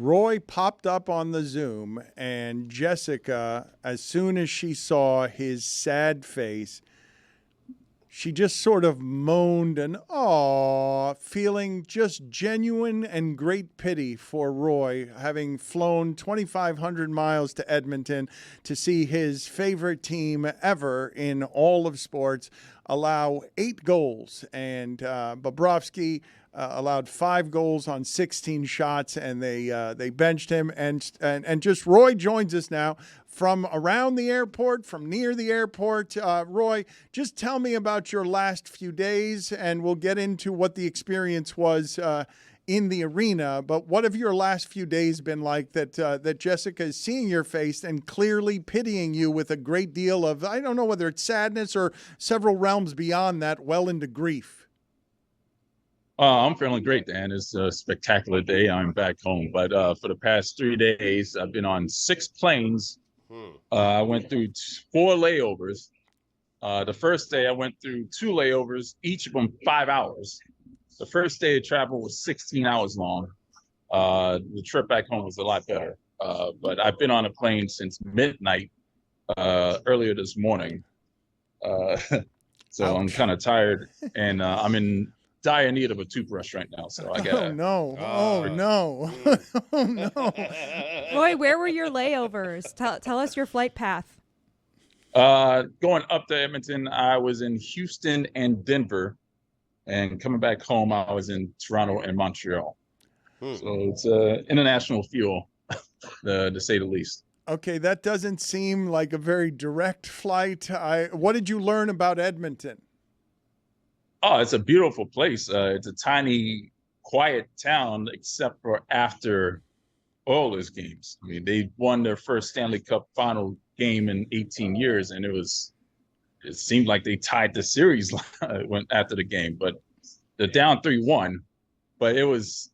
Roy popped up on the Zoom, and Jessica, as soon as she saw his sad face, she just sort of moaned and "aw," feeling just genuine and great pity for Roy, having flown 2,500 miles to Edmonton to see his favorite team ever in all of sports allow 8 goals. And Bobrovsky allowed 5 goals on 16 shots, and they benched him. And just Roy joins us now from around the airport, from near the airport. Roy, just tell me about your last few days, and we'll get into what the experience was in the arena. But what have your last few days been like that Jessica is seeing your face and clearly pitying you with a great deal of, I don't know whether it's sadness or several realms beyond that, well into grief? I'm feeling great, Dan. It's a spectacular day. I'm back home. But for the past 3 days, I've been on 6 planes. I went through 4 layovers. The first day, I went through 2 layovers, each of them 5 hours. The first day of travel was 16 hours long. The trip back home was a lot better. But I've been on a plane since midnight earlier this morning. So I'm kind of tired, and I'm in dire need of a toothbrush right now. So I got. Oh no! Oh no! Oh no! Roy, where were your layovers? Tell us your flight path. Going up to Edmonton, I was in Houston and Denver, and coming back home, I was in Toronto and Montreal. So it's international fuel, to say the least. Okay, that doesn't seem like a very direct flight. What did you learn about Edmonton? Oh, it's a beautiful place. It's a tiny, quiet town, except for after Oilers games. I mean, they won their first Stanley Cup final game in 18 years, and it seemed like they tied the series after the game. But they're down 3-1. But it was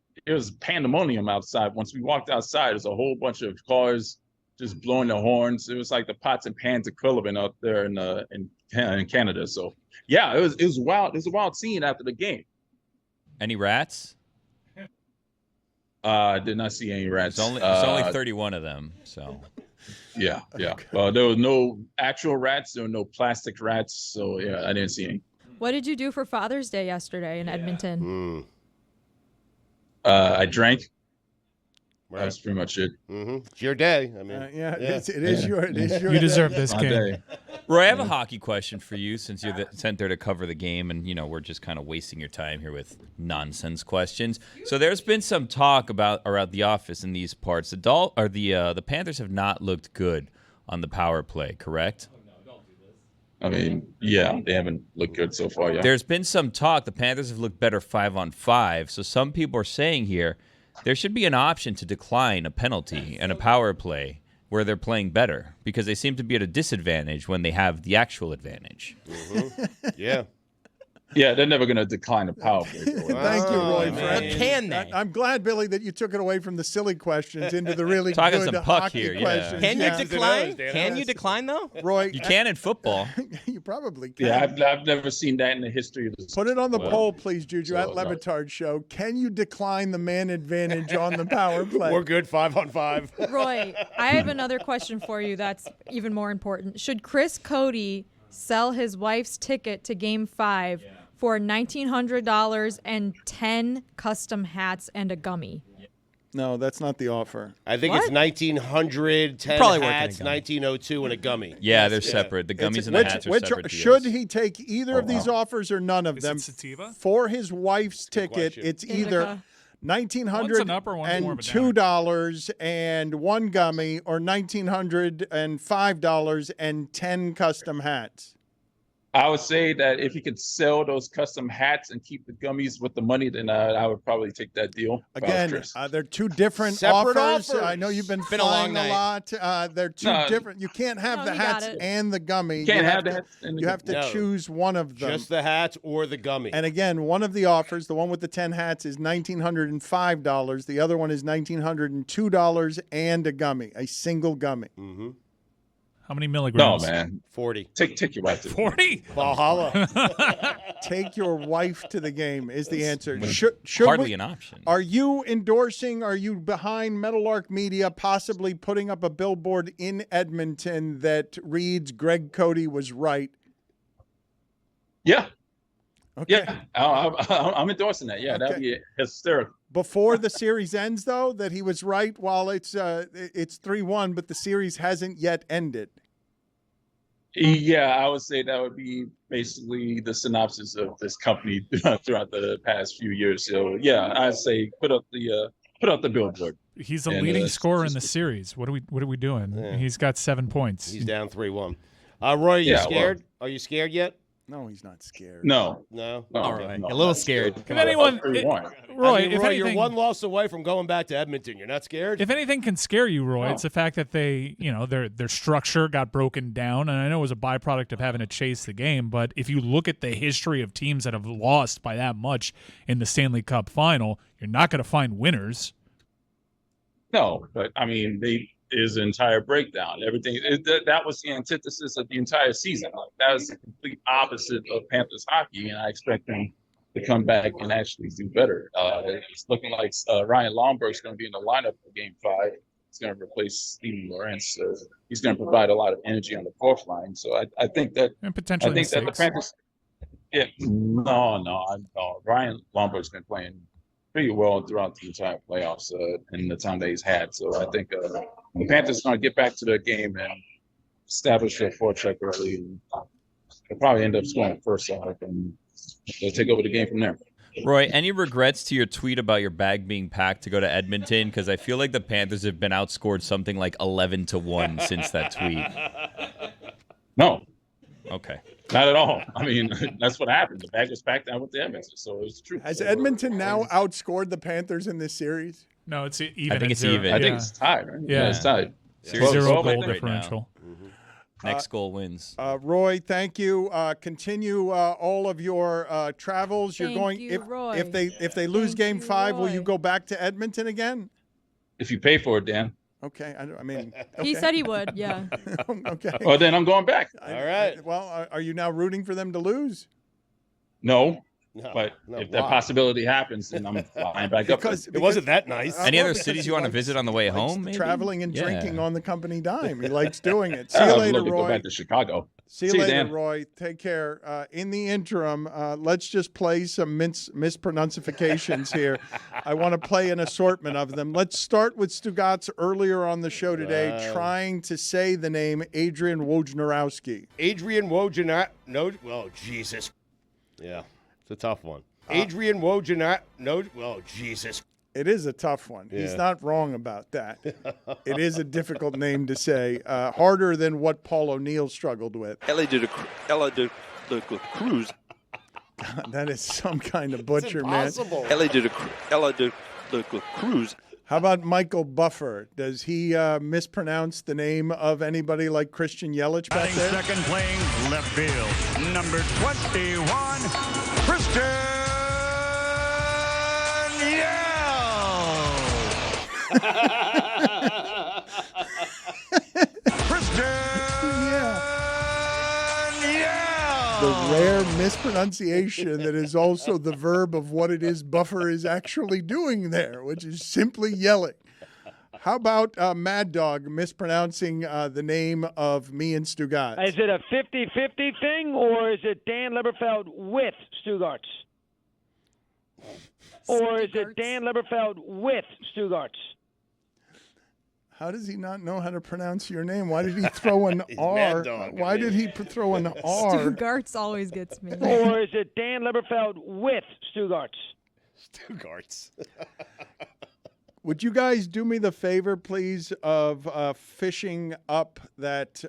pandemonium outside. Once we walked outside, there's a whole bunch of cars just blowing their horns. It was like the pots and pans of Quillivan out there in Canada. So yeah, it was wild. It was a wild scene after the game. Any rats? I did not see any rats. There's only 31 of them. So yeah. Well, there was no actual rats. There were no plastic rats. So yeah, I didn't see any. What did you do for Father's Day yesterday in Edmonton? I drank. Right. That's pretty much it. It's your day. I mean, it is your You deserve this My game. day. Roy, I have a hockey question for you since you're sent there to cover the game, and we're just kind of wasting your time here with nonsense questions. So there's been some talk around the office in these parts. The Panthers have not looked good on the power play, correct? I mean, yeah, they haven't looked good so far. Yeah. There's been some talk the Panthers have looked better 5-on-5. So some people are saying here there should be an option to decline a penalty and a power play where they're playing better because they seem to be at a disadvantage when they have the actual advantage. Yeah. Yeah, they're never going to decline a power play. Thank you, Roy. Can they? I'm glad, Billy, that you took it away from the silly questions into the really Talking good some puck hockey here, yeah. questions. Can you Yeah. decline? Can you decline, though? Roy, You can in football. you probably can. Yeah, I've never seen that in the history of the Put it on the poll, please, Juju, at no. Le Batard Show. Can you decline the man advantage on the power play? We're good 5-on-5. Roy, I have another question for you that's even more important. Should Chris Cody sell his wife's ticket to Game 5 for $1,900 and 10 custom hats and a gummy? No, that's not the offer. I think What? it's 1,900, 10 Probably working hats, a gummy. 1902, and a gummy. Yeah, they're separate. The gummies and the hats are separate deals. Should he take either of these offers or none of them? Is it sativa? For his wife's ticket, question. it's either One's an upper, one's more of a $1,902 and 1 gummy, or $1,905 and 10 custom hats. I would say that if he could sell those custom hats and keep the gummies with the money, then I would probably take that deal. if I was Again, Chris. they're two different Separate offers. offers. I know you've been Been a long flying a lot. They're two No. different. You can't have No, the you got hats it. and the gummy. Can't you have to, the hats and the You have to No. choose one of them. Just the hats or the gummy. And again, one of the offers, the one with the 10 hats, is $1,905. The other one is $1,902 and a gummy, a single gummy. How many No, milligrams? man. 40. Take your wife to 40? Valhalla. Take your wife to the game is the answer. It's Should hardly we, an option. Are you endorsing, are you behind Meadowlark Media possibly putting up a billboard in Edmonton that reads Greg Cody was right? Yeah. Okay. Yeah. I'm endorsing that. Yeah, that'd be hysterical. Before the series ends, though, that he was right while it's 3-1, but the series hasn't yet ended. Yeah, I would say that would be basically the synopsis of this company throughout the past few years. So yeah, I'd say put up the billboard. He's the And, leading scorer in the just- series. What are we doing? Yeah. He's got 7 points. He's down 3-1. Roy, you Yeah, scared? Are you scared yet? No, he's not scared. No. No. No, All right. no, A little not scared. If anyone, 3-1. Roy, I mean, if Roy, anything, you're one loss away from going back to Edmonton. You're not scared? if anything can scare you, Roy, Oh. it's the fact that they, their structure got broken down, and I know it was a byproduct of having to chase the game. But if you look at the history of teams that have lost by that much in the Stanley Cup Final, you're not going to find winners. No, but I mean, is an entire breakdown. Everything that was the antithesis of the entire season. Like, that was the complete opposite of Panthers hockey, and I expect them to come back and actually do better. It's looking like Ryan Lomberg's going to be in the lineup for Game 5. He's going to replace Steven Lorentz. He's going to provide a lot of energy on the fourth line. So I think that And potentially I think that the mistakes. Panthers. Yeah, no. Ryan Lomberg's been playing pretty well throughout the entire playoffs and the time that he's had. So I think the Panthers are going to get back to their game and establish their forecheck early. And they'll probably end up scoring first off, and they'll take over the game from there. Roy, any regrets to your tweet about your bag being packed to go to Edmonton? Because I feel like the Panthers have been outscored something like 11-1 since that tweet. No, Okay. not at all. I mean, that's what happened. The bag was packed out with the Edmonton, so it's true. Has Edmonton now outscored the Panthers in this series? No, it's even. I think at it's zero. even. I think Yeah. it's tied, right? Yeah. It's tied. Series 0 12, I goal think. right now. differential. Next goal wins. Roy, thank you. Continue all of your travels. You're Thank going you, Roy. if they lose Thank Game you, 5, will you Roy. go back to Edmonton again? If you pay for it, Dan. Okay, I mean, He okay. said he would, yeah. Okay. Well, then I'm going back. All right. Well, are you now rooting for them to lose? No, No, but no, if that why? possibility happens, then I'm flying back up. Because It wasn't that nice. Any well, other because cities he you want to likes- visit on the way he likes home? Maybe? traveling and Yeah. drinking on the company dime. He likes doing it. See I'd you love later, to go Roy. back to Chicago. See you See you, later, Dan. Roy. Take care. In the interim, let's just play some mispronunciations here. I want to play an assortment of them. Let's start with Stugotz earlier on the show today, trying to say the name Adrian Wojnarowski. Adrian Wojnarowski. No, well, Jesus. Yeah, it's a tough one. Adrian Wojnarowski. No, well, Jesus. It is a tough one. He's Yeah. not wrong about that. It is a difficult name to say, harder than what Paul O'Neill struggled with. Ella de Cruz. God, that is some kind of butcher, man. Impossible. Ella de Cruz. How about Michael Buffer? Does he mispronounce the name of anybody like Christian Yelich back Batting there? second, playing left field. Number 21, Christian Yell. Christian Yell. The rare mispronunciation that is also the verb of what it is Buffer is actually doing there, which is simply yelling. How about Mad Dog mispronouncing the name of me and Stugotz? Is it a 50-50 thing, or is it Dan Leberfeld with Stugotz? Or is it Dan Leberfeld with Stugotz? How does he not know how to pronounce your name? Why did he throw an He's R? Mad Dog. Why did he throw an R? Stugotz always gets me. Or is it Dan Leberfeld with Stugotz? Stugotz. Would you guys do me the favor, please, of fishing up that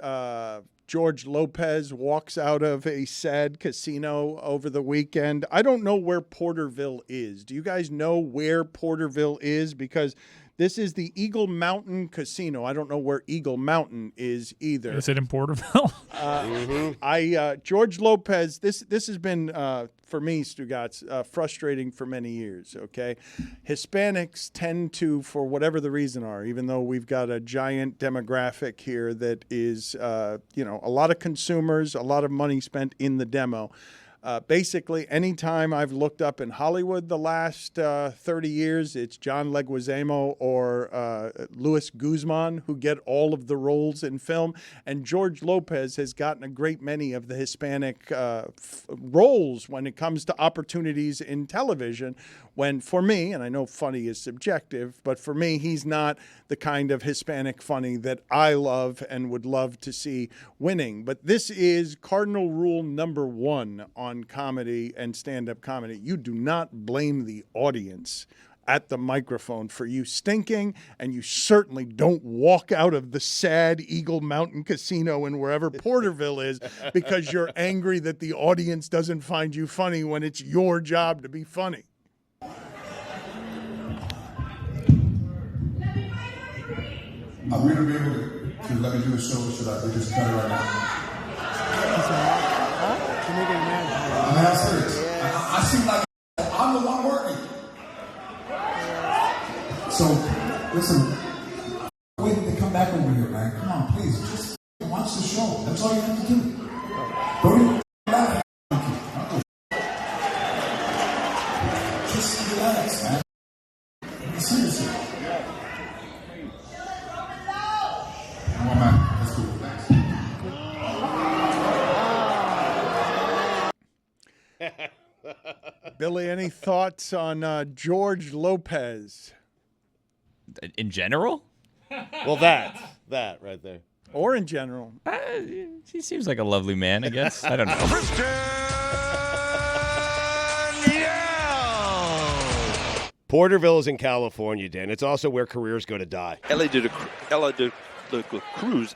George Lopez walks out of a sad casino over the weekend? I don't know where Porterville is. Do you guys know where Porterville is? Because This is the Eagle Mountain Casino. I don't know where Eagle Mountain is either. Is it in Porterville? George Lopez, this has been, for me, Stugotz, frustrating for many years, okay? Hispanics tend to, for whatever the reason are, even though we've got a giant demographic here that is, a lot of consumers, a lot of money spent in the demo. Basically, anytime I've looked up in Hollywood the last 30 years, it's John Leguizamo or Luis Guzman who get all of the roles in film. And George Lopez has gotten a great many of the Hispanic roles when it comes to opportunities in television. When, for me, and I know funny is subjective, but for me, he's not the kind of Hispanic funny that I love and would love to see winning. But this is cardinal rule number 1 on comedy and stand-up comedy. You do not blame the audience at the microphone for you stinking, and you certainly don't walk out of the sad Eagle Mountain Casino in wherever Porterville is because you're angry that the audience doesn't find you funny when it's your job to be funny. Are we going to be able to let me do a show, or should we just cut it right now? I'm serious. I seem like I'm the one working. So, listen, wait to come back over here, man. Come on, please. Just watch the show. That's all you have to do. Don't even back. Just relax, man. Seriously. Come on, man. Let's go. Billy, any thoughts on George Lopez? In general? Well, that right there. Or in general? He seems like a lovely man, I guess. I don't know. Porterville is in California, Dan. It's also where careers go to die. Ella de la Cruz